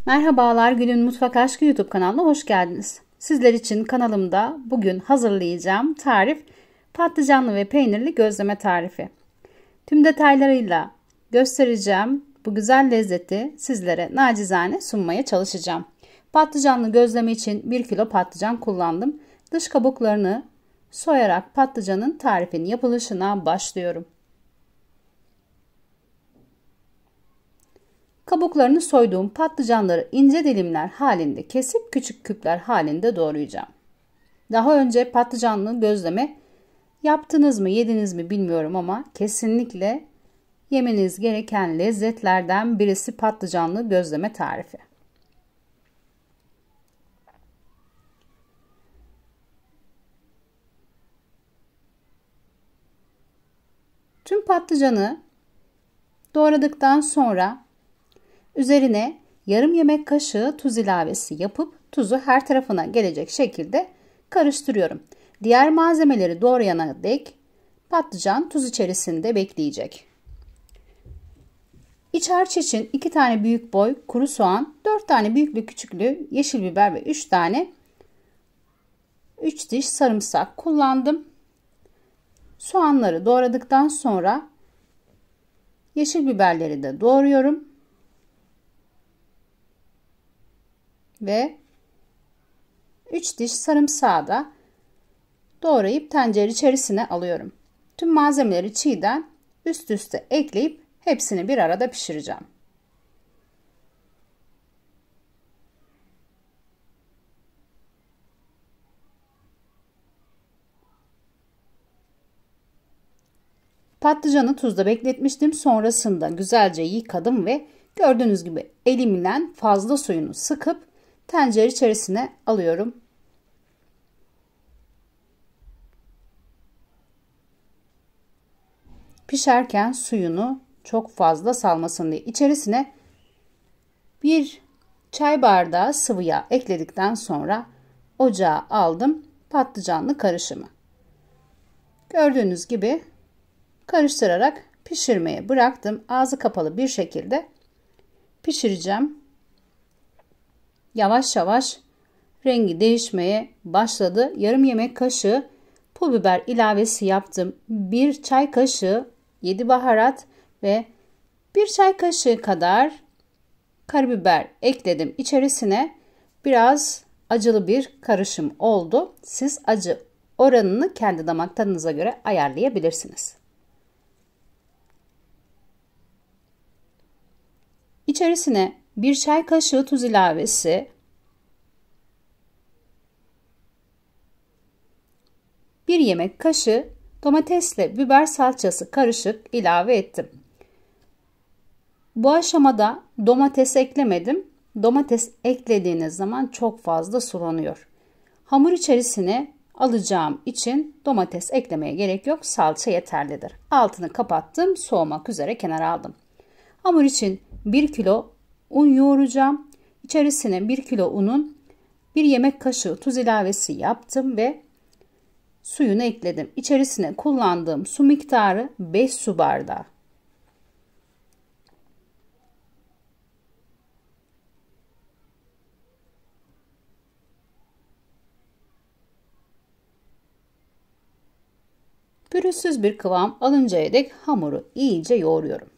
Merhabalar, Gül'ün Mutfak Aşkı YouTube kanalına hoş geldiniz. Sizler için kanalımda bugün hazırlayacağım tarif patlıcanlı ve peynirli gözleme tarifi. Tüm detaylarıyla göstereceğim. Bu güzel lezzeti sizlere nacizane sunmaya çalışacağım. Patlıcanlı gözleme için 1 kilo patlıcan kullandım. Dış kabuklarını soyarak patlıcanın tarifinin yapılışına başlıyorum. Kabuklarını soyduğum patlıcanları ince dilimler halinde kesip küçük küpler halinde doğrayacağım. Daha önce patlıcanlı gözleme yaptınız mı, yediniz mi bilmiyorum ama kesinlikle yemeniz gereken lezzetlerden birisi patlıcanlı gözleme tarifi. Tüm patlıcanı doğradıktan sonra üzerine yarım yemek kaşığı tuz ilavesi yapıp tuzu her tarafına gelecek şekilde karıştırıyorum. Diğer malzemeleri doğrayana dek patlıcan tuz içerisinde bekleyecek. İç harç için 2 tane büyük boy kuru soğan, 4 tane büyüklü küçüklü yeşil biber ve 3 diş sarımsak kullandım. Soğanları doğradıktan sonra yeşil biberleri de doğruyorum. Ve 3 diş sarımsağı da doğrayıp tencere içerisine alıyorum. Tüm malzemeleri çiğden üst üste ekleyip hepsini bir arada pişireceğim. Patlıcanı tuzda bekletmiştim. Sonrasında güzelce yıkadım ve gördüğünüz gibi elimle fazla suyunu sıkıp tencere içerisine alıyorum. Pişerken suyunu çok fazla salmasın diye içerisine 1 çay bardağı sıvı yağ ekledikten sonra ocağa aldım patlıcanlı karışımı. Gördüğünüz gibi karıştırarak pişirmeye bıraktım. Ağzı kapalı bir şekilde pişireceğim. Yavaş yavaş rengi değişmeye başladı. Yarım yemek kaşığı pul biber ilavesi yaptım. 1 çay kaşığı 7 baharat ve 1 çay kaşığı kadar karabiber ekledim. İçerisine biraz acılı bir karışım oldu. Siz acı oranını kendi damak tadınıza göre ayarlayabilirsiniz. İçerisine 1 çay kaşığı tuz ilavesi, 1 yemek kaşığı domatesle biber salçası karışık ilave ettim. Bu aşamada domates eklemedim. Domates eklediğiniz zaman çok fazla sulanıyor. Hamur içerisine alacağım için domates eklemeye gerek yok. Salça yeterlidir. Altını kapattım. Soğumak üzere kenara aldım. Hamur için 1 kilo un yoğuracağım. İçerisine 1 kilo unun 1 yemek kaşığı tuz ilavesi yaptım ve suyunu ekledim. İçerisine kullandığım su miktarı 5 su bardağı. Pürüzsüz bir kıvam alıncaya dek hamuru iyice yoğuruyorum.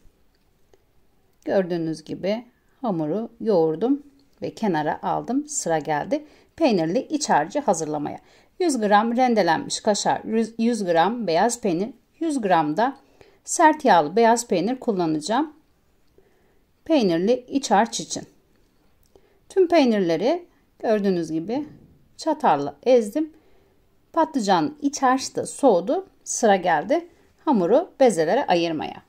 Gördüğünüz gibi hamuru yoğurdum ve kenara aldım. Sıra geldi peynirli iç harcı hazırlamaya. 100 gram rendelenmiş kaşar, 100 gram beyaz peynir, 100 gram da sert yağlı beyaz peynir kullanacağım. Peynirli iç harç için. Tüm peynirleri gördüğünüz gibi çatalla ezdim. Patlıcan iç harç da soğudu. Sıra geldi hamuru bezelere ayırmaya.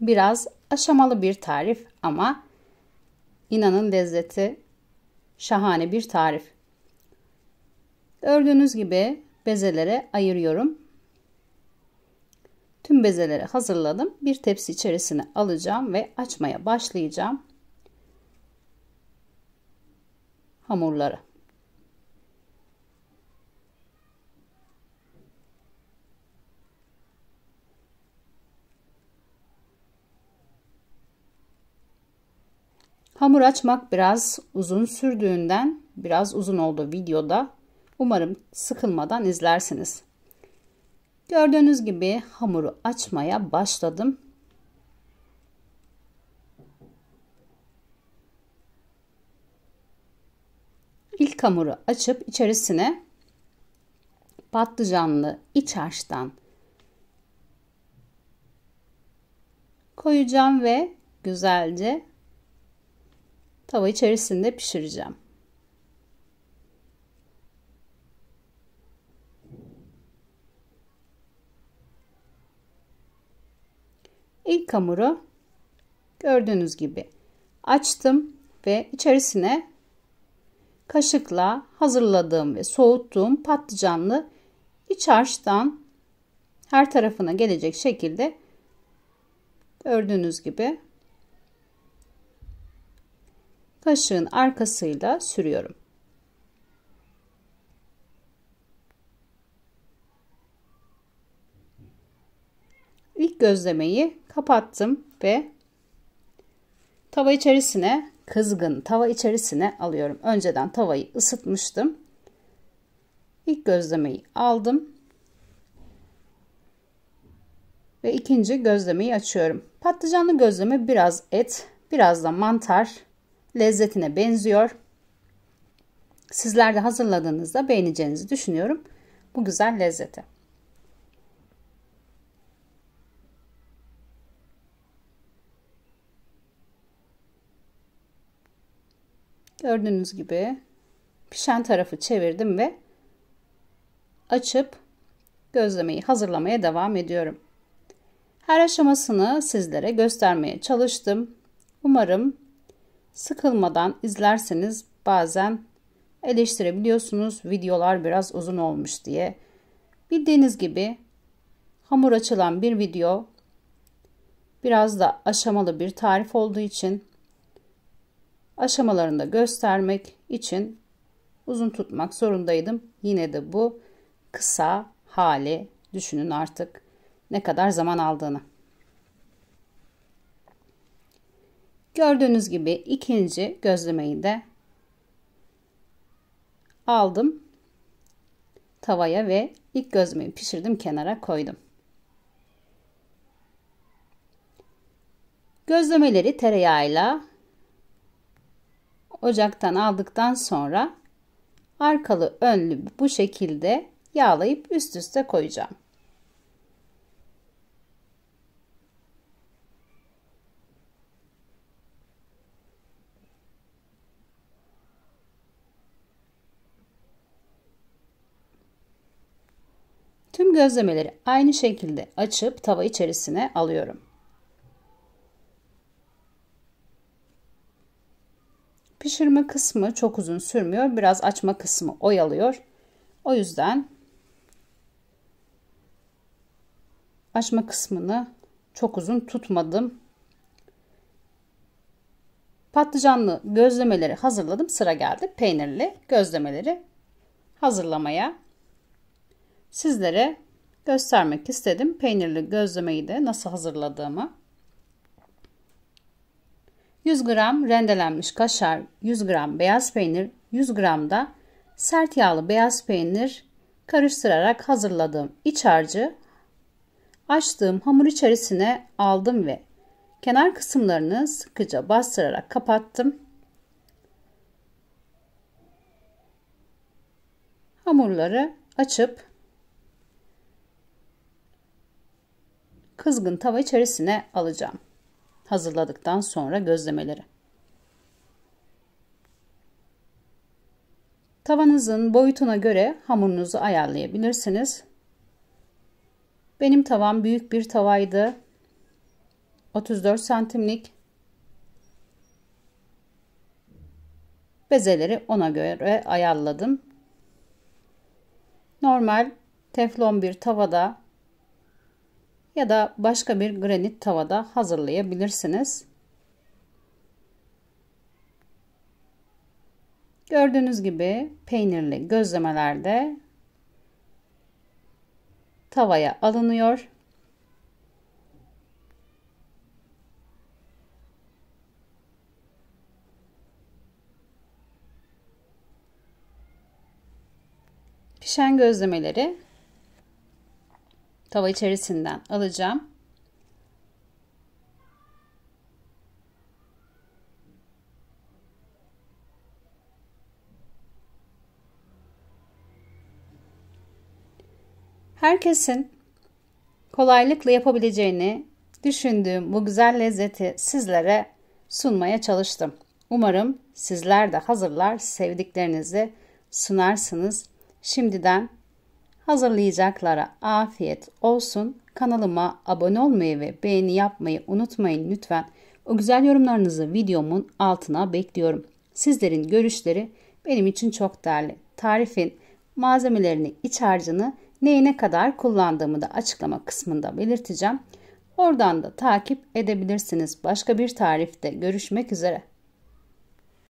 Biraz aşamalı bir tarif ama inanın lezzeti şahane bir tarif. Gördüğünüz gibi bezelere ayırıyorum. Tüm bezeleri hazırladım. Bir tepsi içerisine alacağım ve açmaya başlayacağım hamurları. Hamur açmak biraz uzun sürdüğünden biraz uzun oldu videoda. Umarım sıkılmadan izlersiniz. Gördüğünüz gibi hamuru açmaya başladım. İlk hamuru açıp içerisine patlıcanlı iç harçtan koyacağım ve güzelce tava içerisinde pişireceğim. İlk hamuru gördüğünüz gibi açtım ve içerisine kaşıkla hazırladığım ve soğuttuğum patlıcanlı iç harçtan her tarafına gelecek şekilde gördüğünüz gibi kaşığın arkasıyla sürüyorum. İlk gözlemeyi kapattım ve tava içerisine, kızgın tava içerisine alıyorum. Önceden tavayı ısıtmıştım. İlk gözlemeyi aldım ve ikinci gözlemeyi açıyorum. Patlıcanlı gözleme biraz et, biraz da mantar lezzetine benziyor. Sizler de hazırladığınızda beğeneceğinizi düşünüyorum bu güzel lezzeti. Gördüğünüz gibi pişen tarafı çevirdim ve açıp gözlemeyi hazırlamaya devam ediyorum. Her aşamasını sizlere göstermeye çalıştım. Umarım sıkılmadan izlerseniz bazen eleştirebiliyorsunuz videolar biraz uzun olmuş diye. Bildiğiniz gibi hamur açılan bir video biraz da aşamalı bir tarif olduğu için aşamalarını da göstermek için uzun tutmak zorundaydım. Yine de bu kısa hali düşünün artık ne kadar zaman aldığını. Gördüğünüz gibi ikinci gözlemeyi de aldım tavaya ve ilk gözlemeyi pişirdim, kenara koydum. Gözlemeleri tereyağıyla ocaktan aldıktan sonra arkalı önlü bu şekilde yağlayıp üst üste koyacağım. Tüm gözlemeleri aynı şekilde açıp tava içerisine alıyorum. Pişirme kısmı çok uzun sürmüyor. Biraz açma kısmı oyalıyor. O yüzden açma kısmını çok uzun tutmadım. Patlıcanlı gözlemeleri hazırladım. Sıra geldi peynirli gözlemeleri hazırlamaya. Sizlere göstermek istedim. Peynirli gözlemeyi de nasıl hazırladığımı. 100 gram rendelenmiş kaşar, 100 gram beyaz peynir, 100 gram da sert yağlı beyaz peynir karıştırarak hazırladığım iç harcı açtığım hamur içerisine aldım ve kenar kısımlarını sıkıca bastırarak kapattım. Hamurları açıp kızgın tava içerisine alacağım. Hazırladıktan sonra gözlemeleri. Tavanızın boyutuna göre hamurunuzu ayarlayabilirsiniz. Benim tavam büyük bir tavaydı. 34 santimlik. Bezeleri ona göre ayarladım. Normal teflon bir tavada ya da başka bir granit tavada hazırlayabilirsiniz. Gördüğünüz gibi peynirli gözlemeler de tavaya alınıyor. pişen gözlemeleri tava içerisinden alacağım. Herkesin kolaylıkla yapabileceğini düşündüğüm bu güzel lezzeti sizlere sunmaya çalıştım. Umarım sizler de hazırlar, sevdiklerinizi sunarsınız. Şimdiden hazırlayacaklara afiyet olsun. Kanalıma abone olmayı ve beğeni yapmayı unutmayın lütfen. O güzel yorumlarınızı videomun altına bekliyorum. Sizlerin görüşleri benim için çok değerli. Tarifin malzemelerini, iç harcını, neyi ne kadar kullandığımı da açıklama kısmında belirteceğim. Oradan da takip edebilirsiniz. Başka bir tarifte görüşmek üzere.